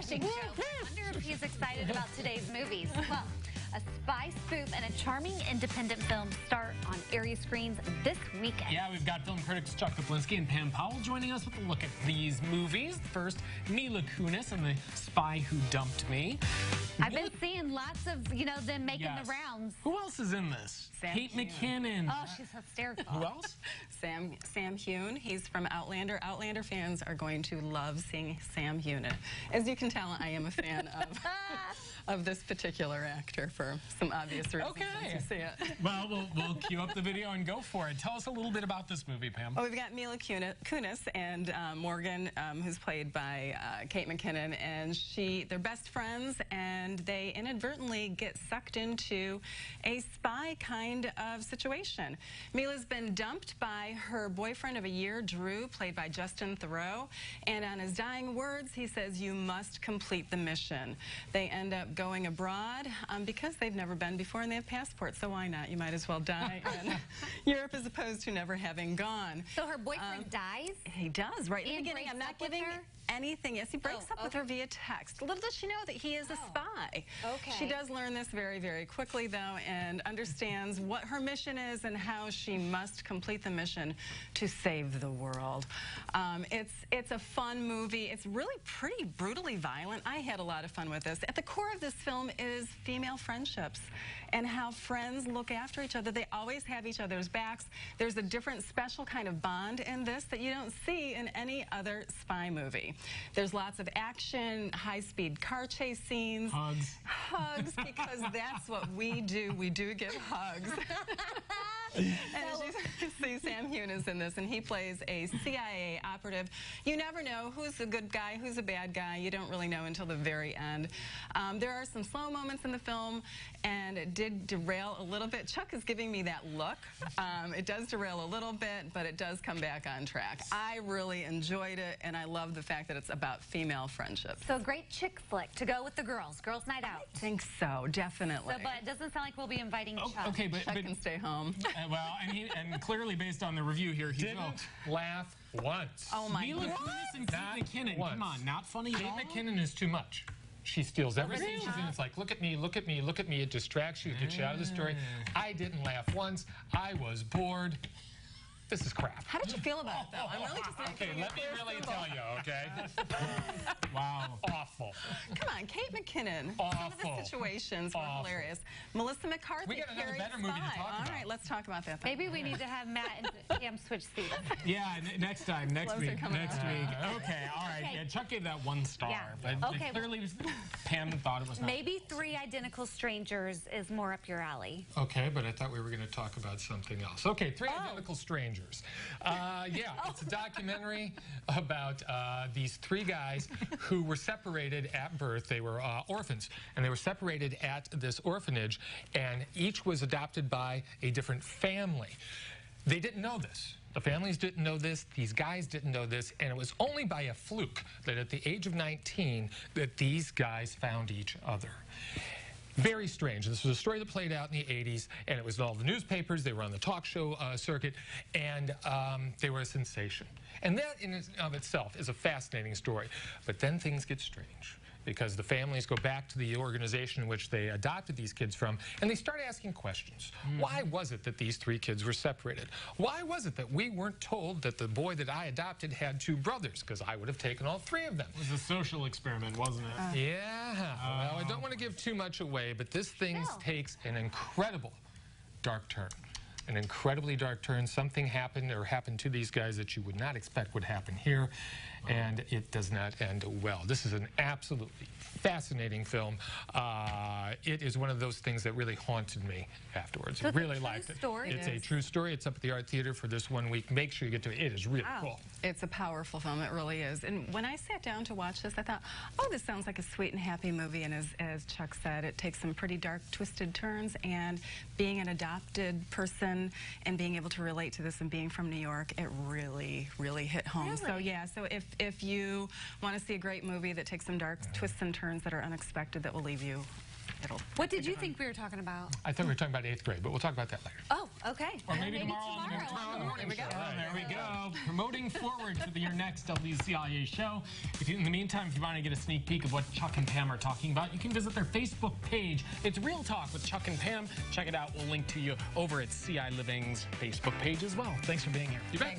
watching Joe. I wonder if he's excited about today's movies. Well, a spy spoof and a charming independent film start on area screens this weekend. Yeah, we've got film critics Chuck and Pam joining us with a look at these movies. First, Mila Kunis and The Spy Who Dumped Me. I've been seeing lots of, them making the rounds. Who else is in this? Kate McKinnon. Oh, she's hysterical. Who else? Sam Hewn. He's from Outlander. Outlander fans are going to love seeing Sam Hewn. As you can tell, I am a fan of this particular actor for some obvious reasons. Okay. You see it. Well, we'll cue up the video and go for it. Tell us a little bit about this movie, Pam. Well, we've got Mila Kunis and Morgan, who's played by Kate McKinnon, and they're best friends, and they inadvertently get sucked into a spy kind of situation. Mila's been dumped by her boyfriend of a year, Drew, played by Justin Theroux, and on his dying words, he says, "You must complete the mission." They end up going abroad because they've never been before and they have passports, so why not? You might as well die in Europe as opposed to never having gone. So her boyfriend dies? He does, right in the beginning. I'm not giving anything. Yes, he breaks up with her via text. Little does she know that he is a spy. Okay. She does learn this very, very quickly, though, and understands what her mission is and how she must complete the mission to save the world. It's a fun movie. It's really pretty brutally violent. I had a lot of fun with this. At the core of this film is female friendships and how friends look after each other. They always have each other's backs. There's a different special kind of bond in this that you don't see in any other spy movie. There's lots of action, high-speed car chase scenes. Hugs, because that's what we do. We do give hugs. And as you can see, Sam Hewn is in this, and he plays a CIA operative. You never know who's a good guy, who's a bad guy. You don't really know until the very end. There are some slow moments in the film, and it did derail a little bit. Chuck is giving me that look. It does derail a little bit, but it does come back on track. I really enjoyed it, and I love the fact that it's about female friendships. So a great chick flick to go with the girls night out. I think so, definitely. So, but it doesn't sound like we'll be inviting Chuck. Okay, but Chuck can stay home. Well, and clearly based on the review here, he didn't laugh once. Oh my God! Mila Kunis and Kate McKinnon. Once. Come on, not funny at all. Kate McKinnon is too much. She steals everything she's in. It's like, look at me, look at me, look at me. It distracts you, gets you out of the story. I didn't laugh once. I was bored. This is crap. How did you feel about it, though? I'm really just okay, let me really tell you, okay? Wow. Awful. Come on, Kate McKinnon. Awful. Some of the situations were hilarious. Melissa McCarthy. We got another better movie to talk about. All right, let's talk about that. Then. Maybe we need to have Matt and Pam switch seats. Yeah, next time, next week. Okay, all right. Okay. Yeah, Chuck gave that 1 star, Yeah. but Okay. clearly Pam thought it was not. Maybe 3 Identical Strangers is more up your alley. Okay, but I thought we were going to talk about something else. Okay, 3 Identical Strangers. Yeah, it's a documentary about these 3 guys who were separated at birth. They were orphans, and they were separated at this orphanage, and each was adopted by a different family. They didn't know this. The families didn't know this, these guys didn't know this, and it was only by a fluke that at the age of 19 that these guys found each other. Very strange. This was a story that played out in the 80s, and it was in all the newspapers. They were on the talk show circuit, and they were a sensation. And that in and of itself is a fascinating story. But then things get strange, because the families go back to the organization in which they adopted these kids from, and they start asking questions. Why was it that these 3 kids were separated? Why was it that we weren't told that the boy that I adopted had 2 brothers? Because I would have taken all 3 of them. It was a social experiment, wasn't it? Yeah. Well, I don't want to give too much away, but this thing takes an incredible dark turn. An incredibly dark turn. Something happened or happened to these guys that you would not expect would happen here, and it does not end well. This is an absolutely fascinating film. It is one of those things that really haunted me afterwards. So really liked it. It's a true story. It's up at the Art Theater for this 1 week. Make sure you get to it. It is really cool. It's a powerful film. It really is. And when I sat down to watch this, I thought, oh, this sounds like a sweet and happy movie. And as Chuck said, it takes some pretty dark, twisted turns. And being an adopted person and being able to relate to this and being from New York, it really, really hit home. So yeah, so if you want to see a great movie that takes some dark twists and turns that are unexpected, that will leave you What did you think we were talking about? I thought we were talking about 8th grade, but we'll talk about that later. Oh, okay. Or maybe tomorrow on the morning show. There we go. Promoting forward to your next WCIA show. In the meantime, if you want to get a sneak peek of what Chuck and Pam are talking about, you can visit their Facebook page. It's Real Talk with Chuck and Pam. Check it out. We'll link to you over at CI Living's Facebook page as well. Thanks for being here. You bet.